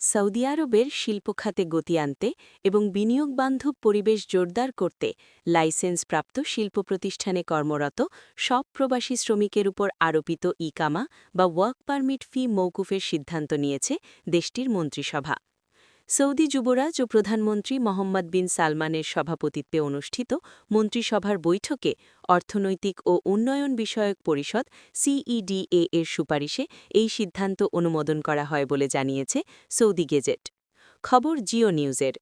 Saudi আরবের শিল্পখাতে গতি আনতে এবং বিনিয়োগবান্ধব পরিবেশ জোরদার করতে লাইসেন্সপ্রাপ্ত শিল্প প্রতিষ্ঠানে কর্মরত সব প্রবাসী শ্রমিকের উপর আরোপিত ইকামা বা ওয়ার্ক পারমিট ফি মওকুফের সিদ্ধান্ত নিয়েছে দেশটির মন্ত্রিসভা। সৌদি যুবরাজ ও প্রধানমন্ত্রী মোহাম্মদ বিন সালমানের সভাপতিত্বে অনুষ্ঠিত মন্ত্রিসভার বৈঠকে অর্থনৈতিক ও উন্নয়ন বিষয়ক পরিষদ সিইডিএ এর সুপারিশে এই সিদ্ধান্ত অনুমোদন করা হয় বলে জানিয়েছে সৌদি গেজেট। খবর জিও নিউজের।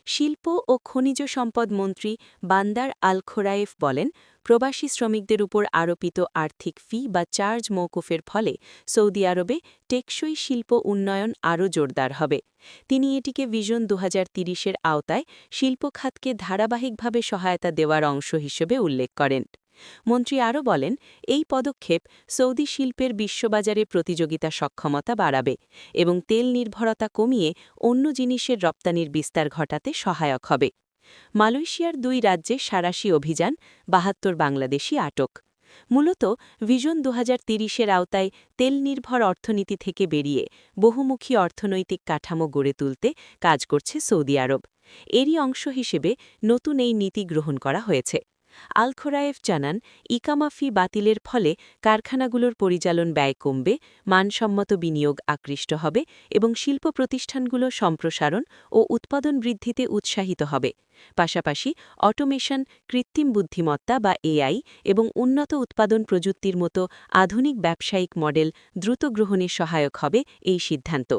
শিল্প ও খনিজ সম্পদ মন্ত্রী বান্দার আল খোরায়েফ বলেন, প্রবাসী শ্রমিকদের উপর আরোপিত আর্থিক ফি বা চার্জ মওকুফের ফলে সৌদি আরবে টেকসই শিল্প উন্নয়ন আরও জোরদার হবে। তিনি এটিকে ভিশন 2030-এর আওতায় শিল্প খাতকে ধারাবাহিকভাবে সহায়তা দেওয়ার অংশ হিসেবে উল্লেখ করেন। মন্ত্রী আরও বলেন, এই পদক্ষেপ সৌদি শিল্পের বিশ্ববাজারে প্রতিযোগিতা সক্ষমতা বাড়াবে এবং তেল নির্ভরতা কমিয়ে অন্য জিনিসের রপ্তানির বিস্তার ঘটাতে সহায়ক হবে। মালয়েশিয়ার 2 রাজ্যে সাঁড়াশি অভিযান, 72 বাংলাদেশি আটক। মূলত ভিশন 2030-এর আওতায় তেল নির্ভর অর্থনীতি থেকে বেরিয়ে বহুমুখী অর্থনৈতিক কাঠামো গড়ে তুলতে কাজ করছে সৌদি আরব। এরই অংশ হিসেবে নতুন এই নীতি গ্রহণ করা হয়েছে। আল খোরায়েফ জানান, ইকামা ফি বাতিলের ফলে কারখানাগুলোর পরিচালন ব্যয় কমবে, মানসম্মত বিনিয়োগ আকৃষ্ট হবে এবং শিল্প প্রতিষ্ঠানগুলো সম্প্রসারণ ও উৎপাদন বৃদ্ধিতে উৎসাহিত হবে। পাশাপাশি অটোমেশন, কৃত্রিম বুদ্ধিমত্তা বা এআই এবং উন্নত উৎপাদন প্রযুক্তির মতো আধুনিক ব্যবসায়িক মডেল দ্রুত গ্রহণে সহায়ক হবে এই সিদ্ধান্ত।